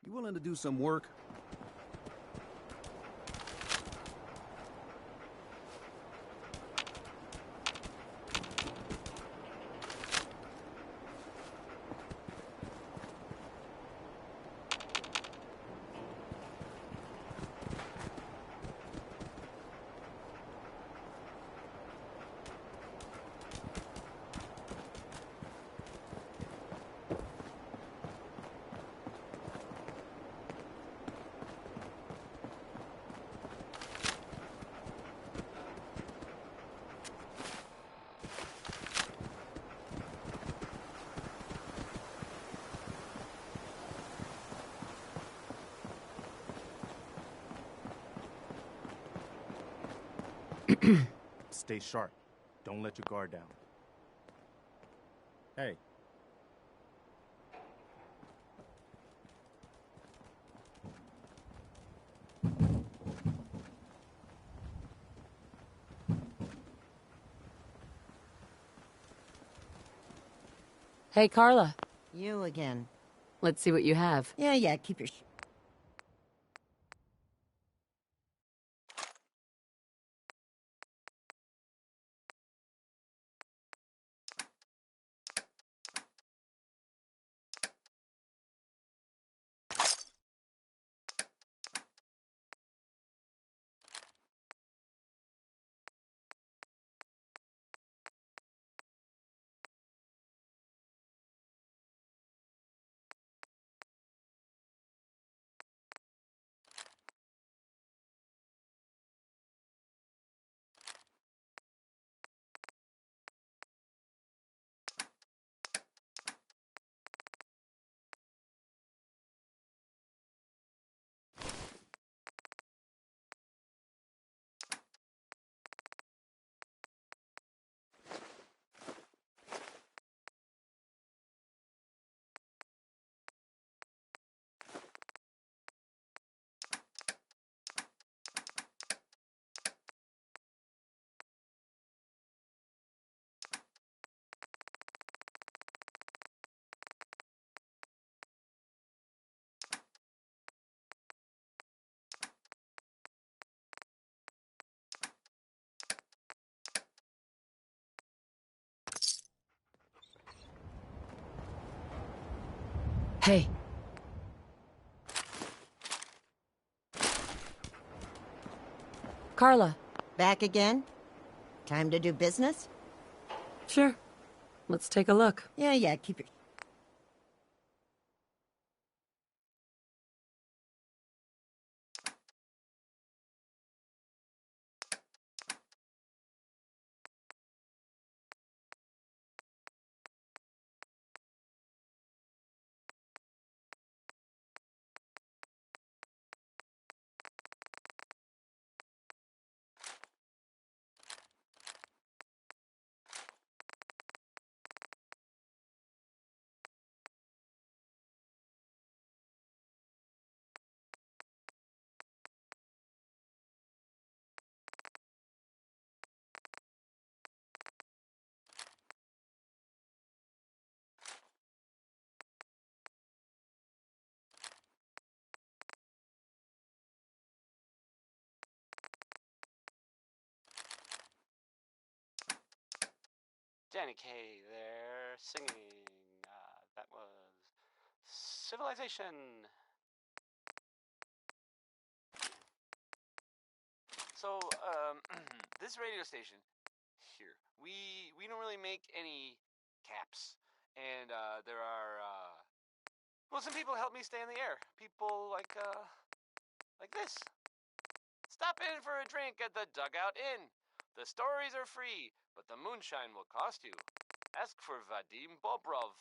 You willing to do some work? Stay sharp. Don't let your guard down. Hey. Hey, Carla. You again. Let's see what you have. Yeah, keep your Hey. Carla. back again? Time to do business? Sure. Let's take a look. Yeah, keep your... Danny Kaye there singing. That was Civilization. So, this radio station here, we don't really make any caps, and there are well, some people help me stay in the air. People like this. Stop in for a drink at the Dugout Inn. The stories are free, but the moonshine will cost you. Ask for Vadim Bobrov.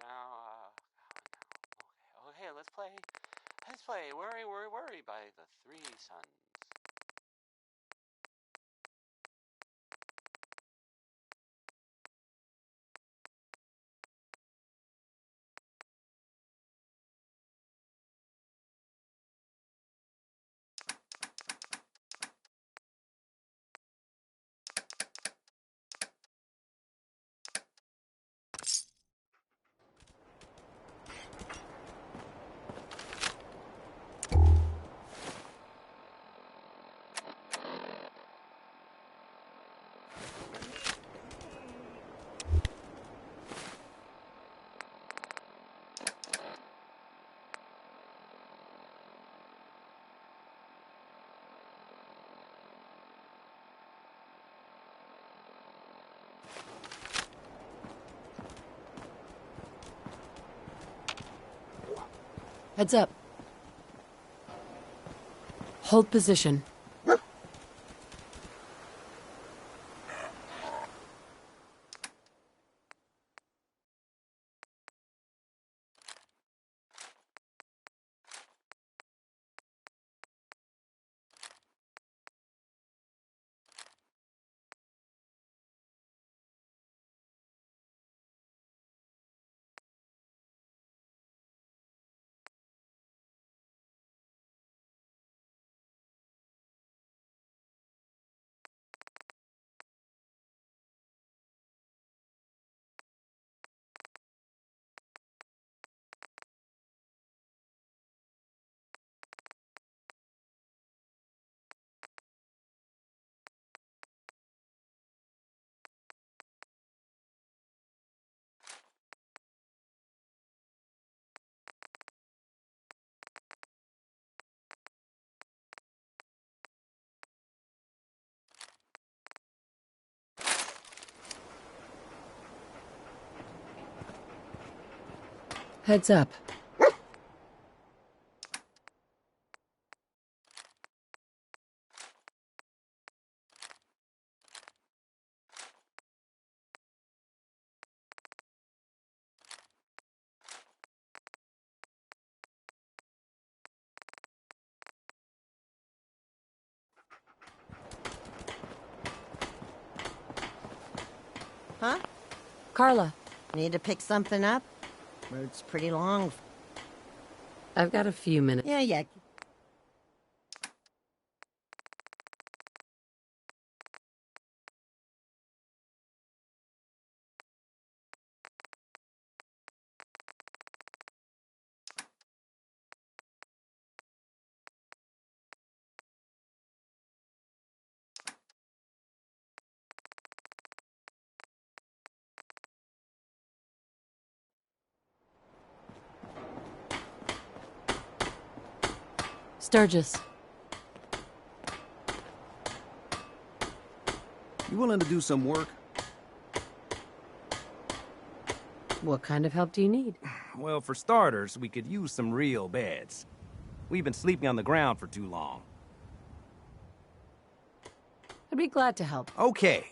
Now, okay, let's play. Let's play Worry, Worry, Worry by the Three Sons. Heads up. Hold position. Heads up. Huh? Carla, Need to pick something up? Road's pretty long. I've got a few minutes. Yeah. Sturgis. You willing to do some work? What kind of help do you need? Well, for starters, we could use some real beds. We've been sleeping on the ground for too long. I'd be glad to help. Okay,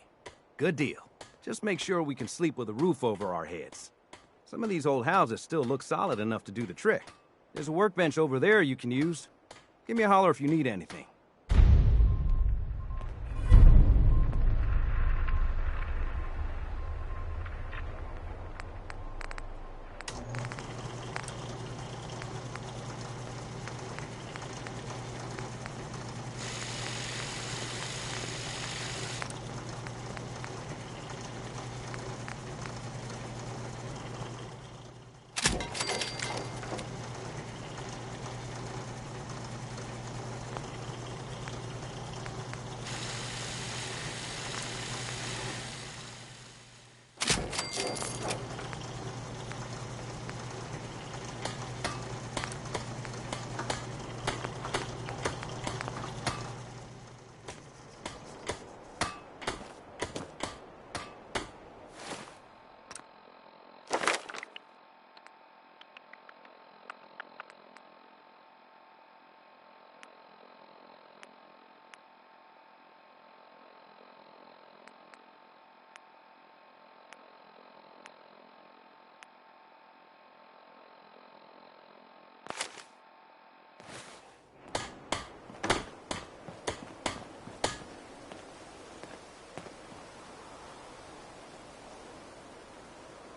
good deal. Just make sure we can sleep with a roof over our heads. Some of these old houses still look solid enough to do the trick. There's a workbench over there you can use. Give me a holler if you need anything.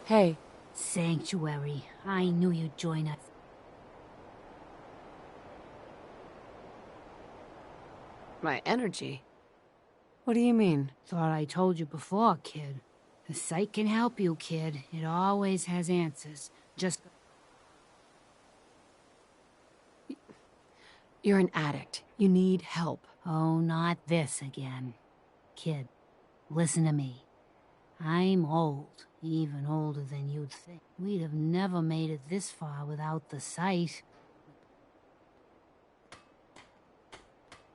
Hey, Sanctuary. I knew you'd join us. my energy. What do you mean? Thought I told you before, kid. The site can help you, kid. It always has answers. Just... You're an addict. You need help. Oh, not this again. Kid, listen to me. I'm old, even older than you'd think. We'd have never made it this far without the site.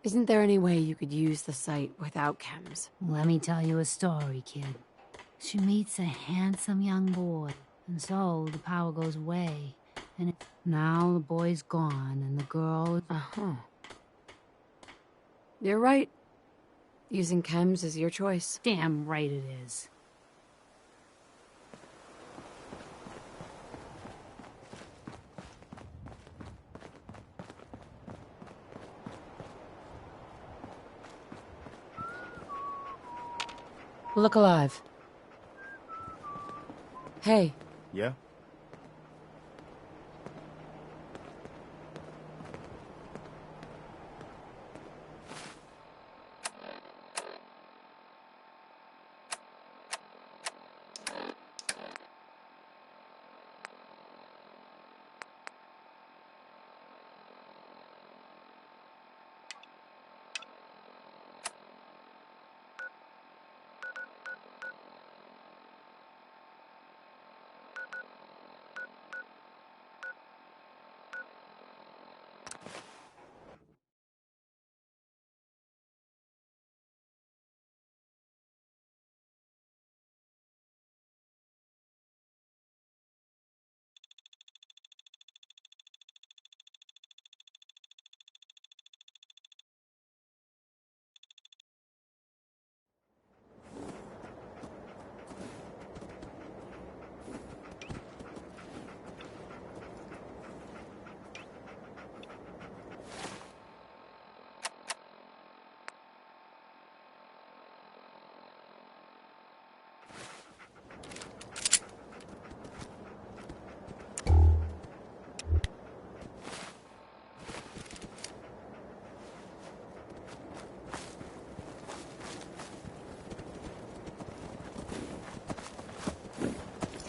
Isn't there any way you could use the site without chems? Let me tell you a story, kid. She meets a handsome young boy, and so the power goes away, And now the boy's gone, and the girl... Uh-huh. You're right. Using chems is your choice. Damn right it is. Look alive. Hey, Yeah?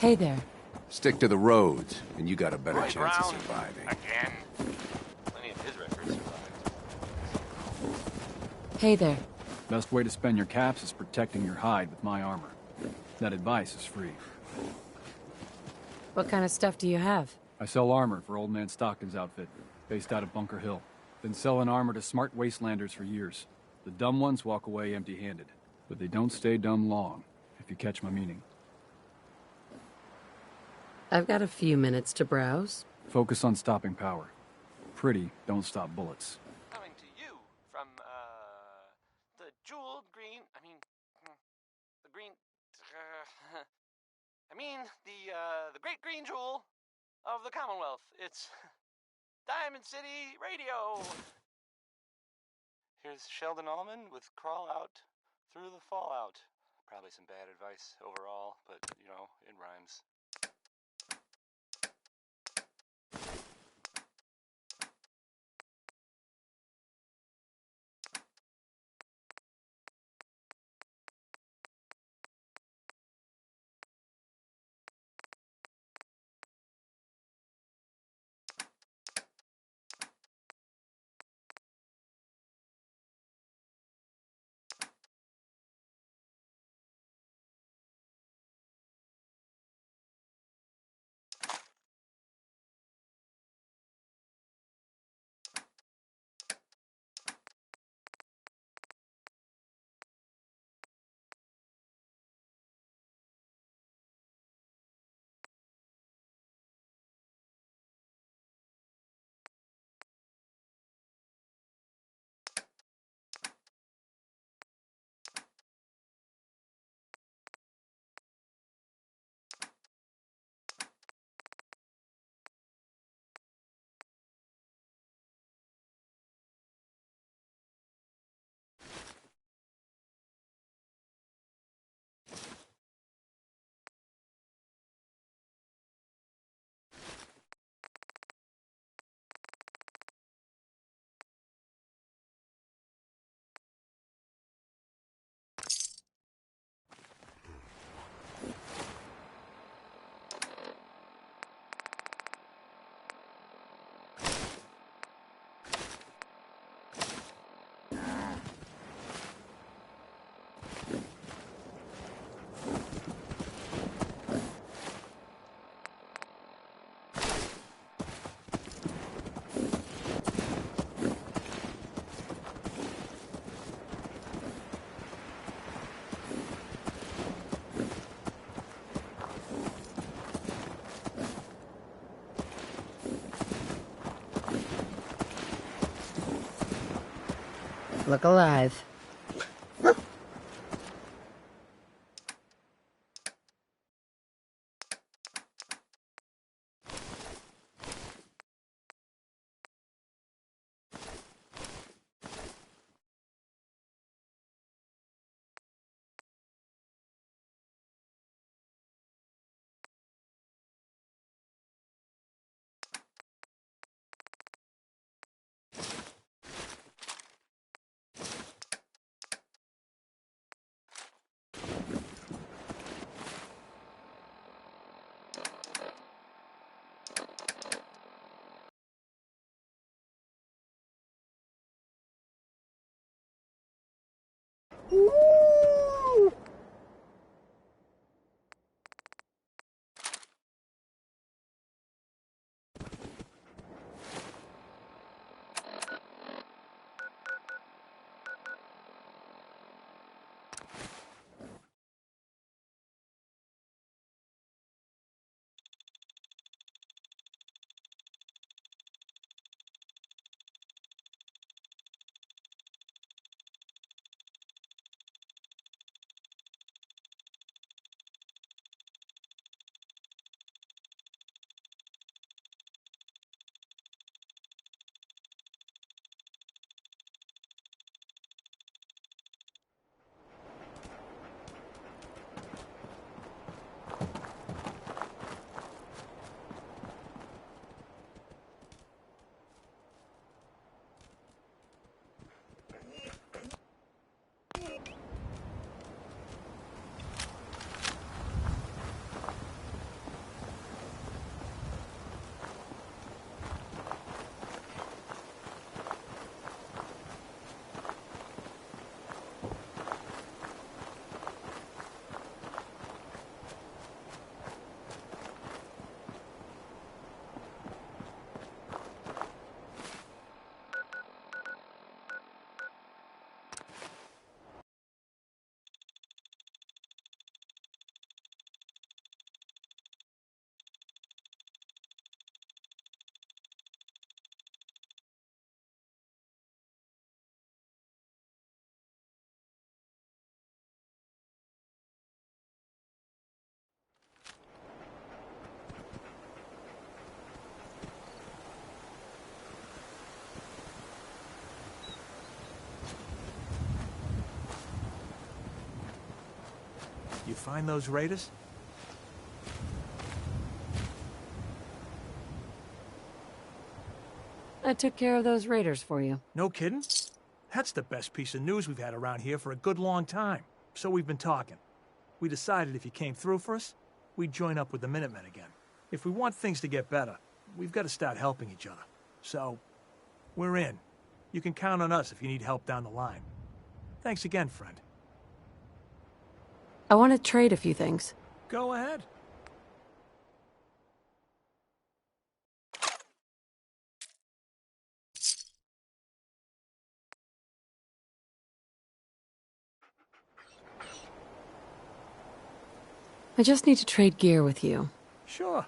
hey there. Stick to the roads, and you got a better Roy chance of Brown. surviving. Again. Plenty of his records survived. Hey there. Best way to spend your caps is protecting your hide with my armor. That advice is free. What kind of stuff do you have? I sell armor for Old Man Stockton's outfit, based out of Bunker Hill. Been selling armor to smart wastelanders for years. The dumb ones walk away empty-handed, but they don't stay dumb long, if you catch my meaning. I've got a few minutes to browse. Focus on stopping power. Pretty don't stop bullets. Coming to you from, the jeweled green, the green, the great green jewel of the Commonwealth. It's Diamond City Radio. Here's Sheldon Allman with Crawl Out Through the Fallout. Probably some bad advice overall, but, you know, it rhymes. Look alive. You find those raiders? I took care of those raiders for you. No kidding? That's the best piece of news we've had around here for a good long time. So we've been talking. We decided if you came through for us, we'd join up with the Minutemen again. If we want things to get better, we've got to start helping each other. So, we're in. You can count on us if you need help down the line. Thanks again, friend. I want to trade a few things. Go ahead. I just need to trade gear with you. Sure.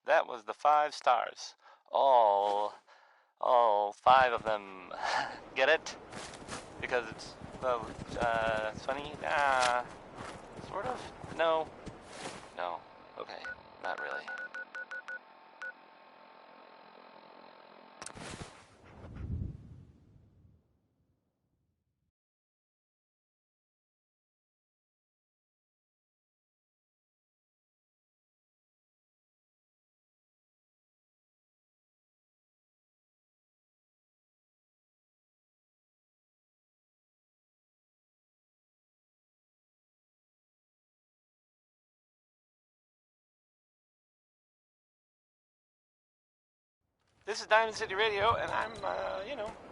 That was the 5 stars. All 5 of them. Get it? Because it's, well, it's funny? Sort of? No. No. Okay. Not really. This is Diamond City Radio, and I'm,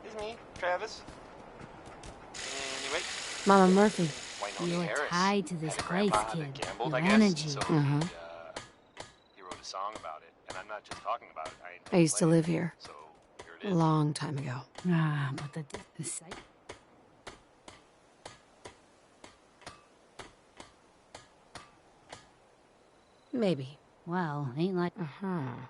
it's me, Travis. Anyway. Mama Murphy. You're tied to this place, kid. Your Gambled, I guess. energy. So, just talking about it. I used to live here. So here A it is. long time ago. Ah, but the site... Maybe. Well, ain't like... Uh-huh.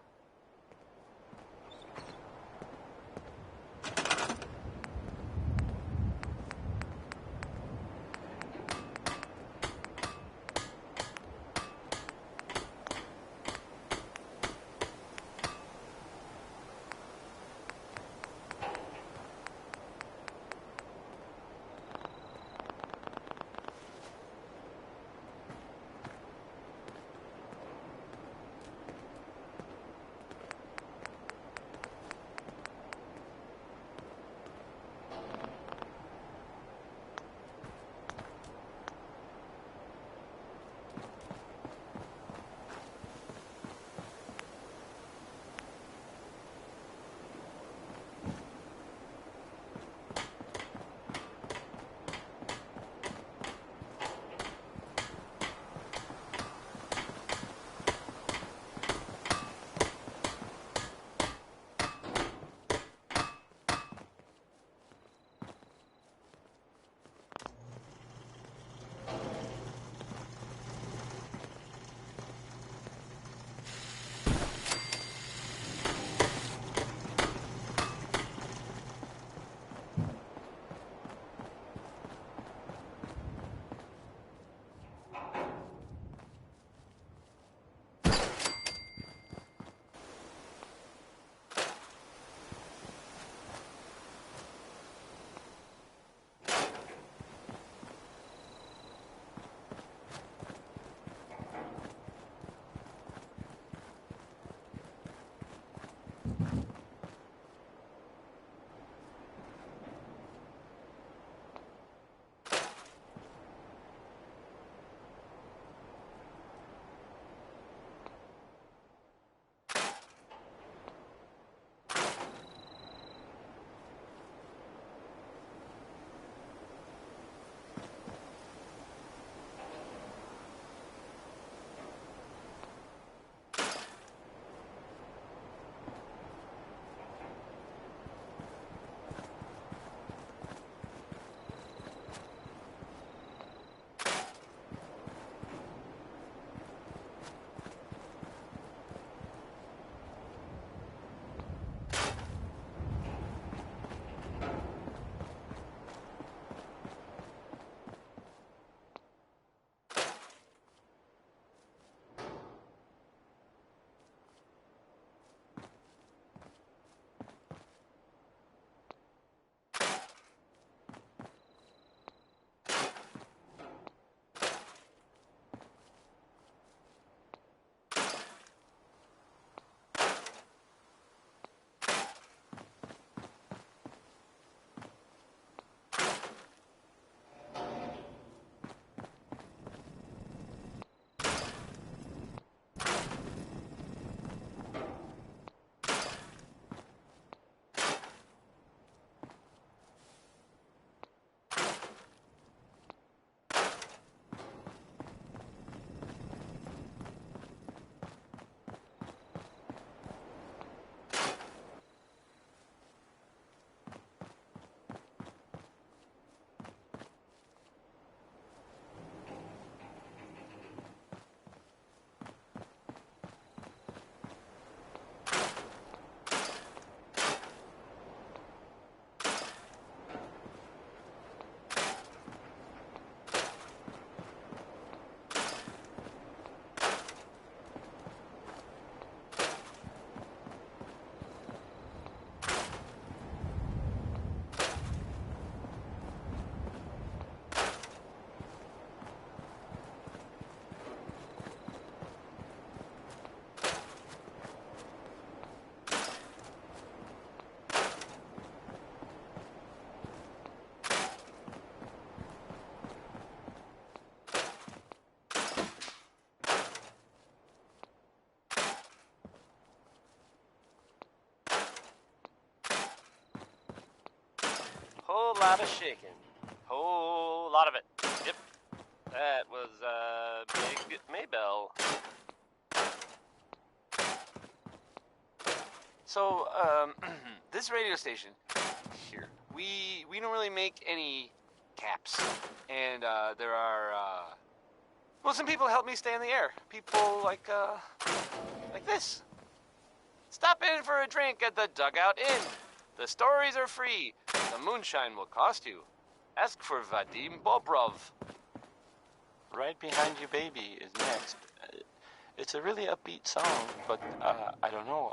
Whole lot of shaking. Whole lot of it. Yep. That was, Big Maybell. So, this radio station here, we don't really make any caps, and there are well, some people help me stay in the air. People like this. Stop in for a drink at the Dugout Inn. The stories are free. The moonshine will cost you. Ask for Vadim Bobrov. Right Behind You Baby is next. It's a really upbeat song, but I don't know.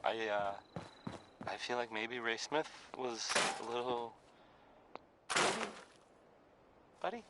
I feel like maybe Ray Smith was a little... Maybe? Buddy?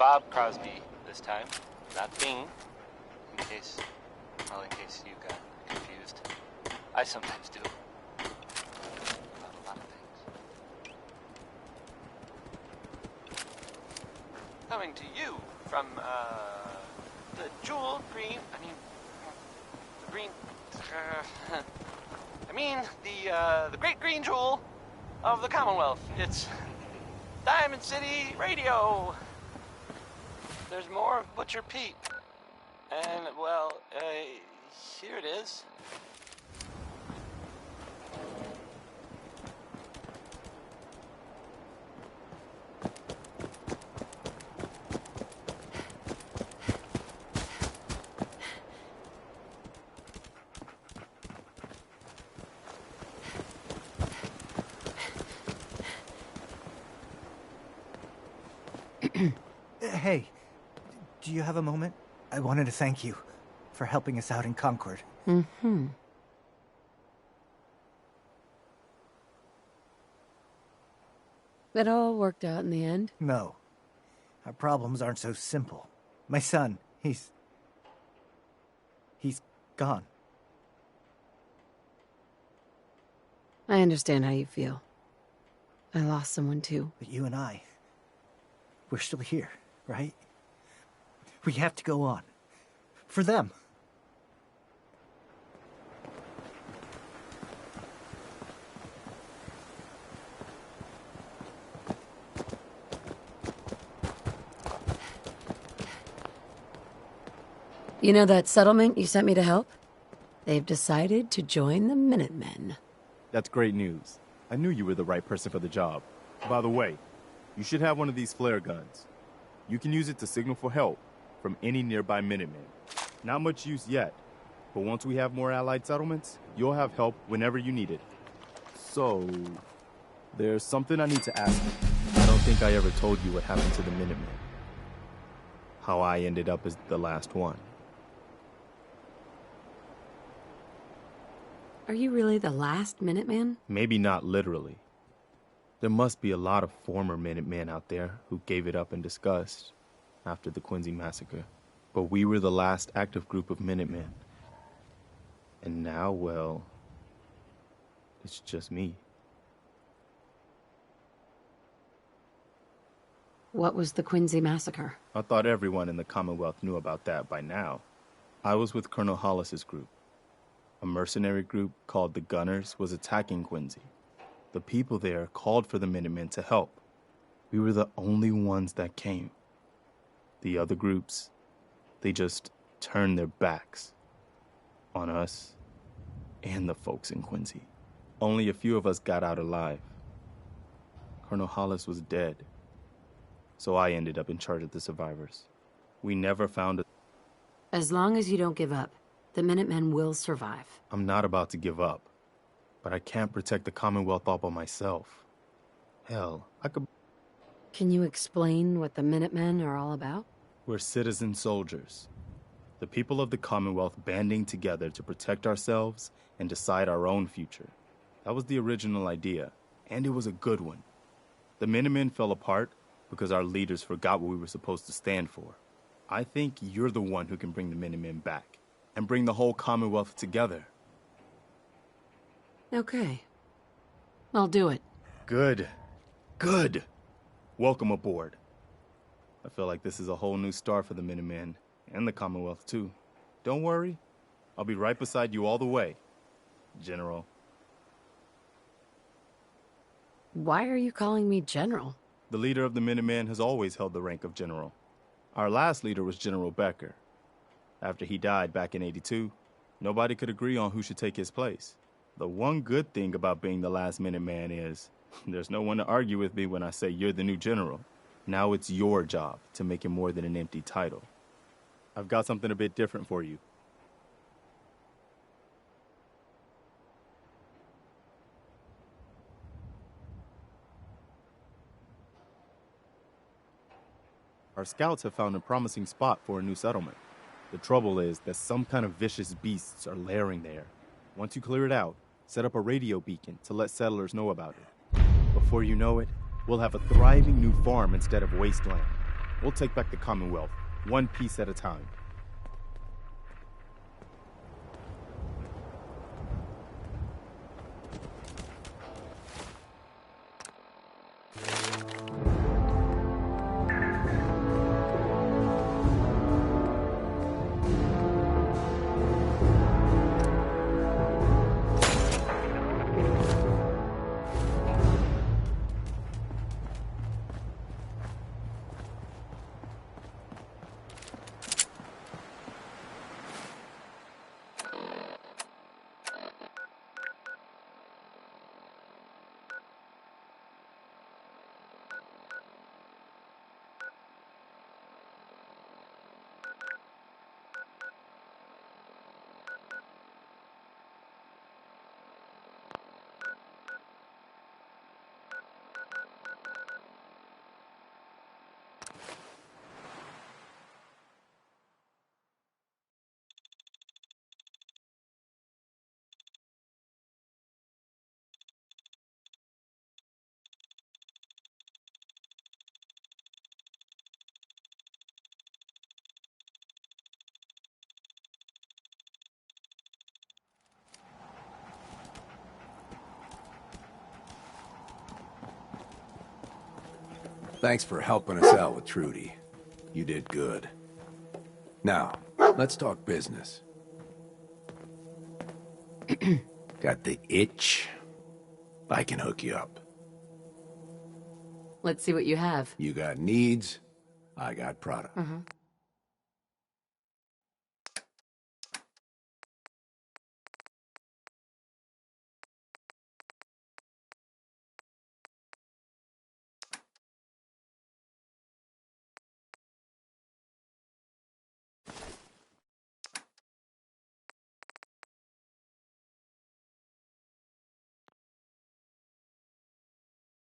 Bob Crosby this time, not Bing, in case you got confused. I sometimes do. About a lot of things. Coming to you from, the jeweled green, the green, the great green jewel of the Commonwealth. It's Diamond City Radio. There's more of Butcher Pete. And, well, here it is. Hey, do you have a moment? I wanted to thank you for helping us out in Concord. Mm-hmm. It all worked out in the end? No. Our problems aren't so simple. My son, he's gone. I understand how you feel. I lost someone too. But you and I, we're still here, right? We have to go on. For them. You know that settlement you sent me to help? They've decided to join the Minutemen. That's great news. I knew you were the right person for the job. By the way, you should have one of these flare guns. You can use it to signal for help from any nearby Minutemen. Not much use yet, but once we have more allied settlements, you'll have help whenever you need it. So, there's something I need to ask you. I don't think I ever told you what happened to the Minutemen. How I ended up as the last one. Are you really the last Minuteman? Maybe not literally. There must be a lot of former Minutemen out there who gave it up in disgust after the Quincy massacre. But we were the last active group of Minutemen. And now, well, it's just me. What was the Quincy massacre? I thought everyone in the Commonwealth knew about that by now. I was with Colonel Hollis's group. A mercenary group called the Gunners was attacking Quincy. The people there called for the Minutemen to help. We were the only ones that came. The other groups, they just turned their backs on us and the folks in Quincy. Only a few of us got out alive. Colonel Hollis was dead, so I ended up in charge of the survivors. We never found a... As long as you don't give up, the Minutemen will survive. I'm not about to give up, but I can't protect the Commonwealth all by myself. Hell, I could... Can you explain what the Minutemen are all about? We're citizen soldiers. The people of the Commonwealth banding together to protect ourselves and decide our own future. That was the original idea, and it was a good one. The Minutemen fell apart because our leaders forgot what we were supposed to stand for. I think you're the one who can bring the Minutemen back and bring the whole Commonwealth together. Okay. I'll do it. Good. Good. Welcome aboard. I feel like this is a whole new start for the Minutemen, and the Commonwealth too. Don't worry, I'll be right beside you all the way, General. Why are you calling me General? The leader of the Minutemen has always held the rank of General. Our last leader was General Becker. After he died back in '82, nobody could agree on who should take his place. The one good thing about being the last Minuteman is there's no one to argue with me when I say you're the new general. Now it's your job to make it more than an empty title. I've got something a bit different for you. Our scouts have found a promising spot for a new settlement. The trouble is that some kind of vicious beasts are lairing there. Once you clear it out, set up a radio beacon to let settlers know about it. Before you know it, we'll have a thriving new farm instead of wasteland. We'll take back the Commonwealth, one piece at a time. Thanks for helping us out with Trudy. You did good. Now, let's talk business. Got the itch? I can hook you up. Let's see what you have. You got needs, I got product.